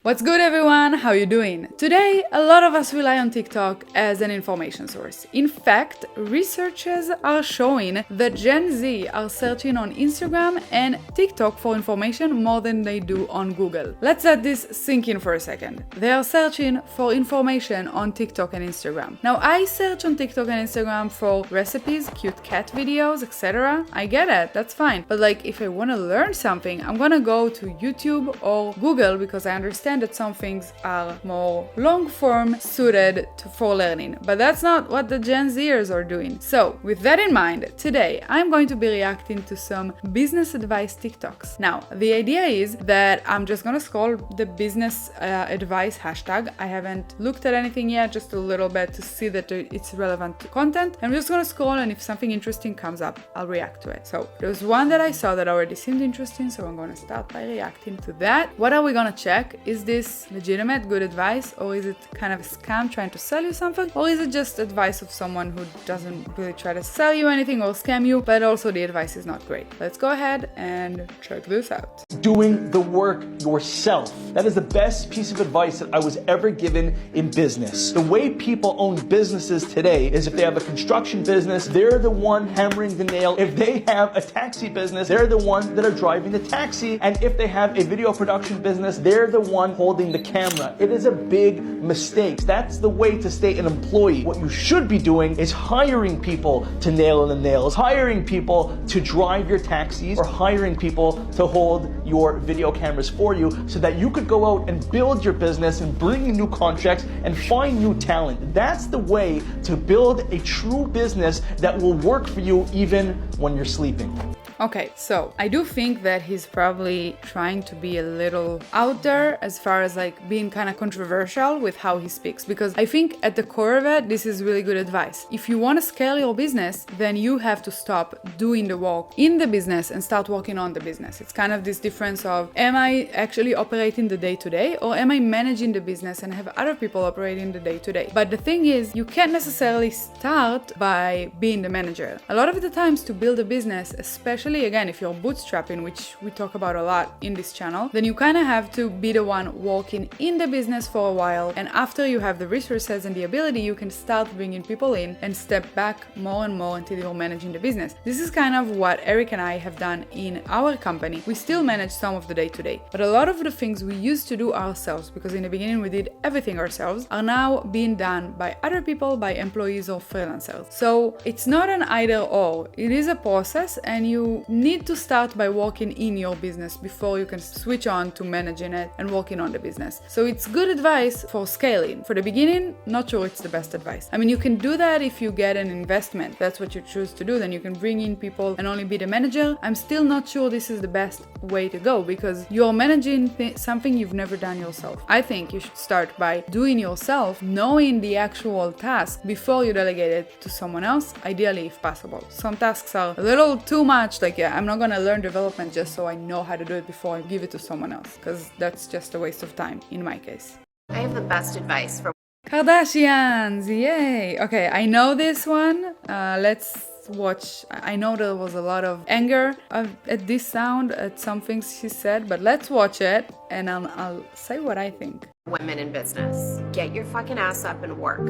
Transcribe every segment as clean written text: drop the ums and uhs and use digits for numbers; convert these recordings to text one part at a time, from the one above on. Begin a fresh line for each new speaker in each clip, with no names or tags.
What's good everyone? How you doing? Today, a lot of us rely on TikTok as an information source. In fact, researchers are showing that Gen Z are searching on Instagram and TikTok for information more than they do on Google. Let's let this sink in for a second. They are searching for information on TikTok and Instagram. Now, I search on TikTok and Instagram for recipes, cute cat videos, etc. I get it, that's fine. But if I want to learn something, I'm gonna go to YouTube or Google because I understand that some things are more long-form suited for learning, but that's not what the Gen Zers are doing. So, with that in mind, today I'm going to be reacting to some business advice TikToks. Now, the idea is that I'm just gonna scroll the business advice hashtag. I haven't looked at anything yet, just a little bit to see that it's relevant to content. I'm just gonna scroll, and if something interesting comes up, I'll react to it. So, there's one that I saw that already seemed interesting, so I'm gonna start by reacting to that. What are we gonna check? Is this legitimate, good advice, or is it kind of a scam trying to sell you something? Or is it just advice of someone who doesn't really try to sell you anything or scam you, but also the advice is not great? Let's go ahead and check this out.
Doing the work yourself. That is the best piece of advice that I was ever given in business. The way people own businesses today is if they have a construction business, they're the one hammering the nail. If they have a taxi business, they're the one that are driving the taxi. And if they have a video production business, they're the one holding the camera. It is a big mistake. That's the way to stay an employee. What you should be doing is hiring people to nail in the nails, hiring people to drive your taxis, or hiring people to hold your video cameras for you so that you could go out and build your business and bring in new contracts and find new talent. That's the way to build a true business that will work for you even when you're sleeping.
Okay, so I do think that he's probably trying to be a little out there as far as being kind of controversial with how he speaks, because I think at the core of it, this is really good advice. If you want to scale your business, then you have to stop doing the work in the business and start working on the business. It's kind of this difference of, am I actually operating the day-to-day, or am I managing the business and have other people operating the day-to-day? But the thing is, you can't necessarily start by being the manager. A lot of the times to build a business, especially again, if you're bootstrapping, which we talk about a lot in this channel, then you kind of have to be the one working in the business for a while. And after you have the resources and the ability, you can start bringing people in and step back more and more until you're managing the business. This is kind of what Eric and I have done in our company. We still manage some of the day-to-day, but a lot of the things we used to do ourselves, because in the beginning we did everything ourselves, are now being done by other people, by employees or freelancers. So it's not an either or. It is a process, and you need to start by working in your business before you can switch on to managing it and working on the business. So it's good advice for scaling. For the beginning, not sure it's the best advice. I mean, you can do that if you get an investment. That's what you choose to do. Then you can bring in people and only be the manager. I'm still not sure this is the best way to go, because you're managing something you've never done yourself. I think you should start by doing yourself, knowing the actual task before you delegate it to someone else, ideally if possible. Some tasks are a little too much, I'm not gonna learn development just so I know how to do it before I give it to someone else, because that's just a waste of time in my case.
I have the best advice for
Kardashians, yay! Okay, I know this one. Let's watch. I know there was a lot of anger at this sound, at some things she said, but let's watch it and I'll say what I think.
women in business. Get your fucking ass up and work.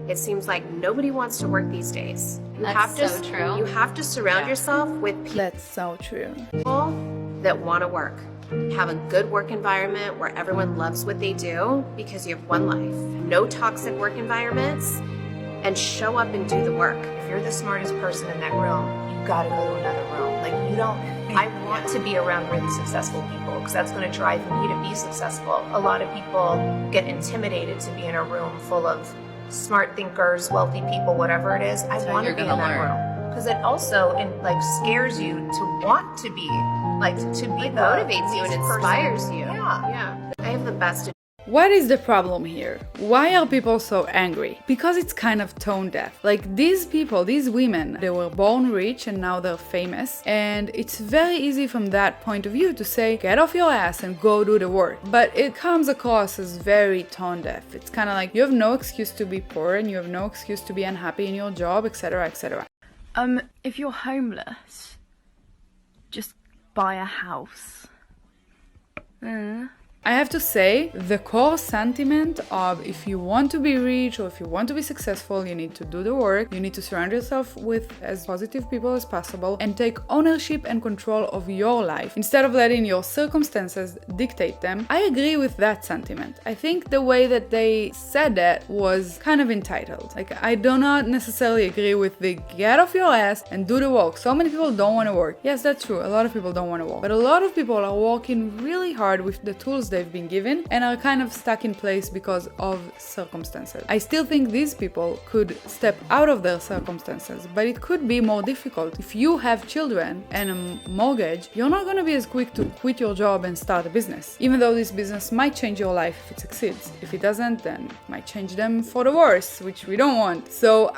It seems like nobody wants to work these days.
That's so true.
You have to surround yourself with
That's so true.
people that want to work. Have a good work environment where everyone loves what they do, because you have one life. No toxic work environments, and show up and do the work.
If you're the smartest person in that room, you gotta go to another room. You don't, I want to be around really successful people, because that's gonna drive me to be successful. A lot of people get intimidated to be in a room full of smart thinkers, wealthy people, whatever it is. I want to be in that room, because it also scares you to want to be
Motivates you and inspires you.
Yeah.
I have the best.
What is the problem here? Why are people so angry? Because it's kind of tone deaf. These people, these women, they were born rich and now they're famous. And it's very easy from that point of view to say, get off your ass and go do the work. But it comes across as very tone deaf. It's kind of like you have no excuse to be poor and you have no excuse to be unhappy in your job, etc., etc.
If you're homeless, just buy a house.
I have to say, the core sentiment of if you want to be rich or if you want to be successful, you need to do the work, you need to surround yourself with as positive people as possible and take ownership and control of your life instead of letting your circumstances dictate them. I agree with that sentiment. I think the way that they said that was kind of entitled. Like, I do not necessarily agree with the get off your ass and do the work. So many people don't want to work. Yes, that's true. A lot of people don't want to work. But a lot of people are working really hard with the tools they've been given and are kind of stuck in place because of circumstances. I still think these people could step out of their circumstances, but it could be more difficult. If you have children and a mortgage, you're not going to be as quick to quit your job and start a business, even though this business might change your life if it succeeds. If it doesn't, then it might change them for the worse, which we don't want. So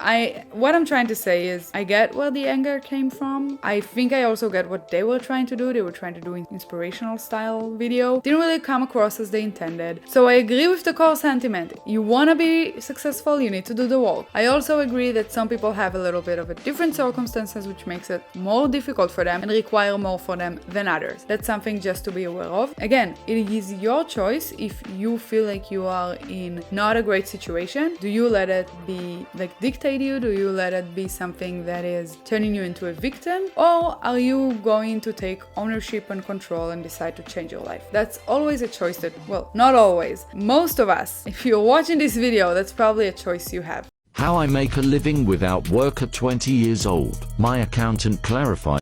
what I'm trying to say is, I get where the anger came from. I think I also get what they were trying to do. They were trying to do an inspirational style video. Didn't really come across as they intended. So I agree with the core sentiment. You want to be successful, you need to do the work. I also agree that some people have a little bit of a different circumstances, which makes it more difficult for them and require more for them than others. That's something just to be aware of. Again, it is your choice. If you feel like you are in not a great situation, do you let it be like dictate you? Do you let it be something that is turning you into a victim? Or are you going to take ownership and control and decide to change your life? That's always a choice that, well, not always. Most of us, if you're watching this video, that's probably a choice you have.
How I make a living without work at 20 years old. My accountant clarified.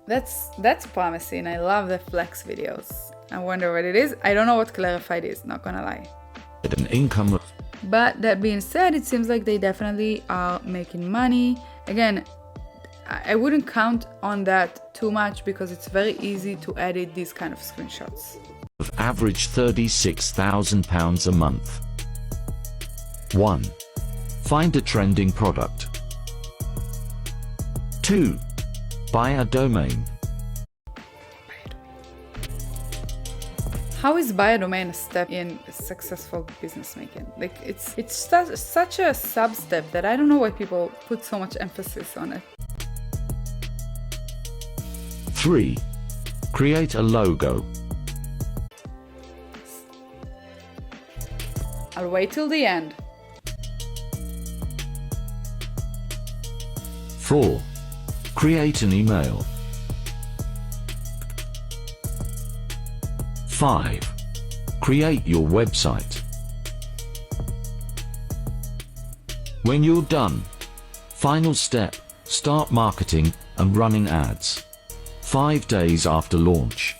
That's promising. I love the flex videos. I wonder what it is. I don't know what clarified is, not gonna lie.
An income of.
But that being said, it seems like they definitely are making money. Again, I wouldn't count on that too much because it's very easy to edit these kind of screenshots.
Of average £36,000 a month. 1. Find a trending product. 2. Buy a domain.
How is buy a domain a step in successful business making? Like, it's such a sub-step that I don't know why people put so much emphasis on it.
3. Create a logo.
I'll wait till the end.
4. Create an email. 5. Create your website. When you're done, final step, start marketing and running ads. 5 days after launch.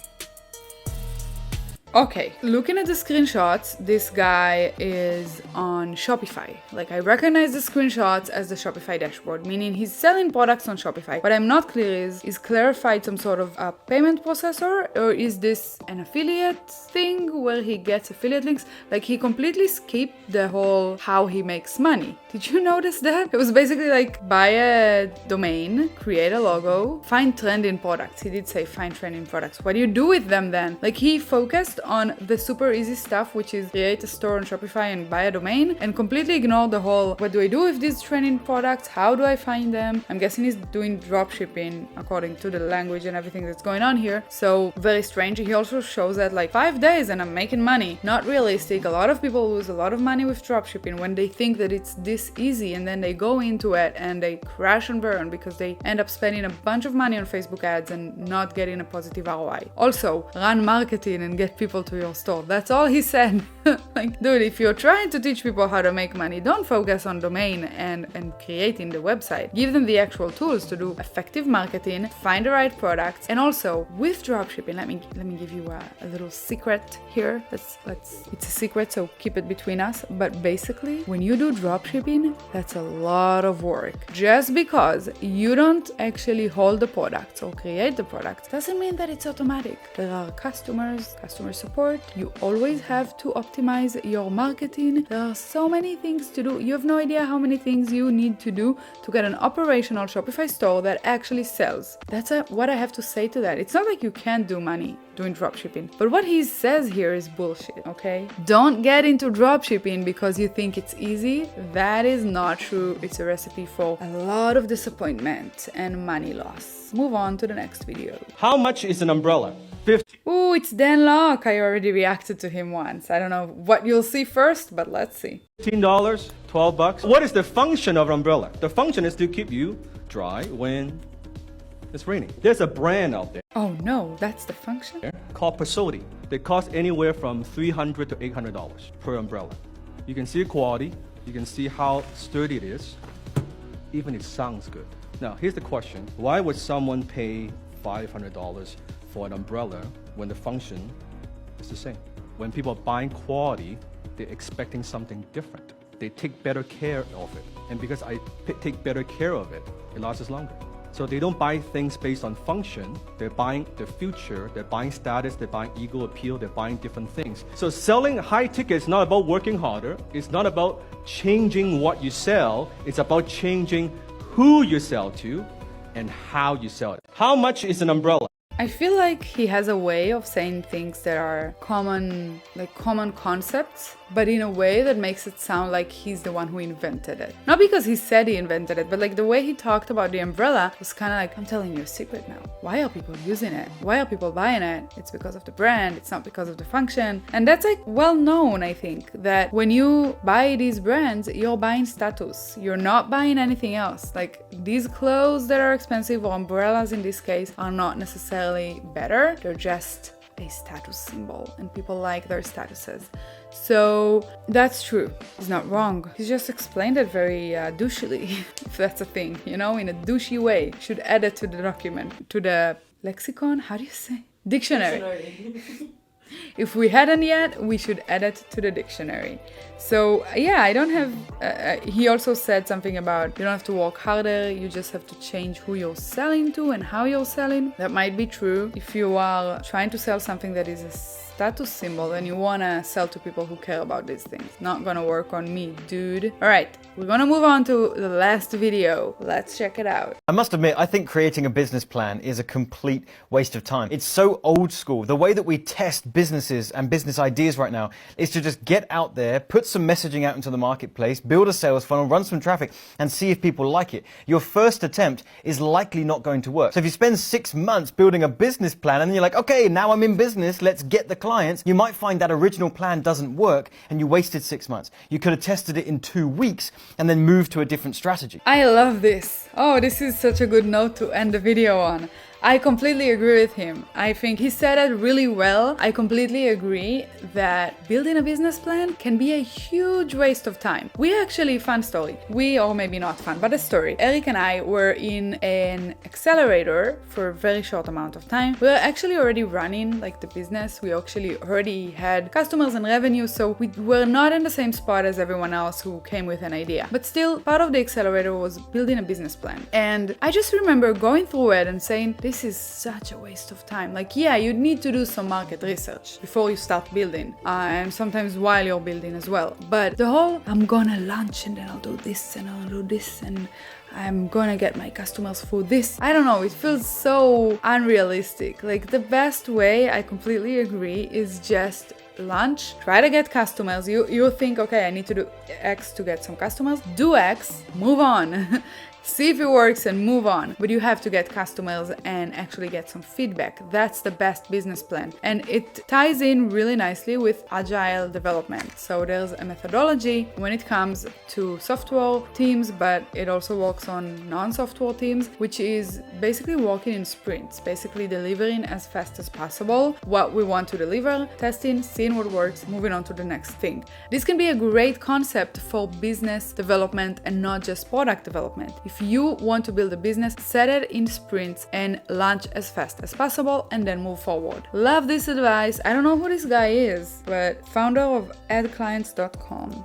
Okay, looking at the screenshots, this guy is on Shopify. Like, I recognize the screenshots as the Shopify dashboard, meaning he's selling products on Shopify. What I'm not clear is clarified some sort of a payment processor, or is this an affiliate thing where he gets affiliate links? Like, he completely skipped the whole how he makes money. Did you notice that? It was basically like, buy a domain, create a logo, find trending products. He did say find trending products. What do you do with them then? Like, he focused on the super easy stuff, which is create a store on Shopify and buy a domain, and completely ignore the whole, what do I do with these trending products? How do I find them? I'm guessing he's doing dropshipping according to the language and everything that's going on here. So very strange. He also shows that like 5 days and I'm making money. Not realistic. A lot of people lose a lot of money with dropshipping when they think that it's this easy, and then they go into it and they crash and burn because they end up spending a bunch of money on Facebook ads and not getting a positive ROI. Also, run marketing and get people to your store. That's all he said. Like, dude, if you're trying to teach people how to make money, don't focus on domain and creating the website. Give them the actual tools to do effective marketing, find the right products, and also with dropshipping, let me give you a little secret here. It's a secret, so keep it between us. But basically, when you do dropshipping, that's a lot of work. Just because you don't actually hold the products or create the products doesn't mean that it's automatic. There are customer support. You always have to optimize your marketing. There are so many things to do. You have no idea how many things you need to do to get an operational Shopify store that actually sells. That's what I have to say to that. It's not like you can't do money doing dropshipping. But what he says here is bullshit, okay? Don't get into dropshipping because you think it's easy. That is not true. It's a recipe for a lot of disappointment and money loss. Move on to the next video.
How much is an umbrella?
Ooh, it's Dan Locke. I already reacted to him once. I don't know what you'll see first, but let's see.
$15, $12. What is the function of an umbrella? The function is to keep you dry when it's raining. There's a brand out there
Oh no, that's the function?
called Facility. They cost anywhere from $300 to $800 per umbrella. You can see the quality. You can see how sturdy it is. Even it sounds good. Now, here's the question. Why would someone pay $500 for an umbrella when the function is the same? When people are buying quality, they're expecting something different. They take better care of it. And because I take better care of it, it lasts longer. So they don't buy things based on function. They're buying the future, they're buying status, they're buying ego appeal, they're buying different things. So selling high ticket is not about working harder. It's not about changing what you sell. It's about changing who you sell to and how you sell it. How much is an umbrella?
I feel like he has a way of saying things that are common concepts, but in a way that makes it sound like he's the one who invented it. Not because he said he invented it, but like the way he talked about the umbrella was kind of like, I'm telling you a secret now. Why are people using it? Why are people buying it? It's because of the brand. It's not because of the function. And that's like well known, I think, that when you buy these brands, you're buying status. You're not buying anything else. Like these clothes that are expensive, or umbrellas in this case, are not necessarily better. They're just a status symbol and people like their statuses. So that's true. He's not wrong. He just explained it very douchily, if that's a thing, you know, in a douchey way. Should add it to the document, to the lexicon. How do you say? Dictionary. If we hadn't yet, we should add it to the dictionary. So yeah, I don't have, he also said something about you don't have to work harder, you just have to change who you're selling to and how you're selling. That might be true. If you are trying to sell something that is a status symbol and you wanna sell to people who care about these things. Not gonna work on me, dude. Alright, we're gonna move on to the last video. Let's check it out.
I must admit, I think creating a business plan is a complete waste of time. It's so old school. The way that we test businesses and business ideas right now is to just get out there, put some messaging out into the marketplace, build a sales funnel, run some traffic, and see if people like it. Your first attempt is likely not going to work. So if you spend 6 months building a business plan and you're like, okay, now I'm in business, let's get the clients, you might find that original plan doesn't work and you wasted 6 months. You could have tested it in 2 weeks and then moved to a different strategy.
I love this. Oh, this is such a good note to end the video on. I completely agree with him. I think he said it really well. I completely agree that building a business plan can be a huge waste of time. We actually, fun story. Or maybe not fun, but a story. Eric and I were in an accelerator for a very short amount of time. We were actually already running like the business. We actually already had customers and revenue, so we were not in the same spot as everyone else who came with an idea. But still, part of the accelerator was building a business plan. And I just remember going through it and saying, this is such a waste of time. Like, yeah, you need to do some market research before you start building, and sometimes while you're building as well. But the whole, I'm gonna launch and then I'll do this and I'll do this and I'm gonna get my customers through this. I don't know, it feels so unrealistic. Like the best way, I completely agree, is just launch, try to get customers. You think, okay, I need to do X to get some customers. Do X, move on. See if it works and move on. But you have to get customers and actually get some feedback. That's the best business plan. And it ties in really nicely with agile development. So there's a methodology when it comes to software teams, but it also works on non-software teams, which is basically working in sprints, basically delivering as fast as possible what we want to deliver, testing, seeing what works, moving on to the next thing. This can be a great concept for business development and not just product development. If you want to build a business, set it in sprints and launch as fast as possible and then move forward. Love this advice. I don't know who this guy is, but founder of adclients.com.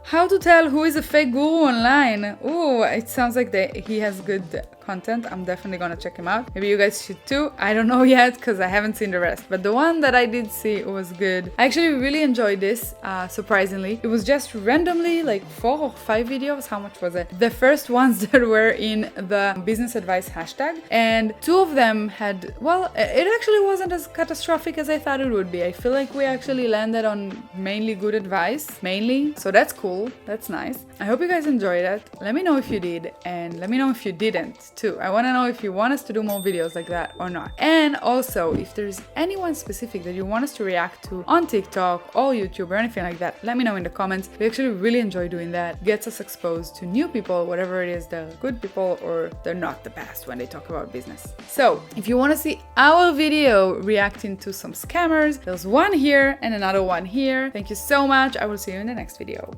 How to tell who is a fake guru online. Ooh, it sounds like he has good content. I'm definitely gonna check him out. Maybe you guys should too. I don't know yet because I haven't seen the rest, but the one that I did see was good. I actually really enjoyed this, surprisingly. It was just randomly like 4 or 5 videos. How much was it? The first ones that were in the business advice hashtag, and 2 of them had, well, it actually wasn't as catastrophic as I thought it would be. I feel like we actually landed on mainly good advice, so that's cool. That's nice. I hope you guys enjoyed it. Let me know if you did, and let me know if you didn't. comments too. I want to know if you want us to do more videos like that or not. And also, if there's anyone specific that you want us to react to on TikTok or YouTube or anything like that, let me know in the comments. We actually really enjoy doing that. Gets us exposed to new people, whatever it is, the good people or they're not the best when they talk about business. So if you want to see our video reacting to some scammers, there's one here and another one here. Thank you so much. I will see you in the next video.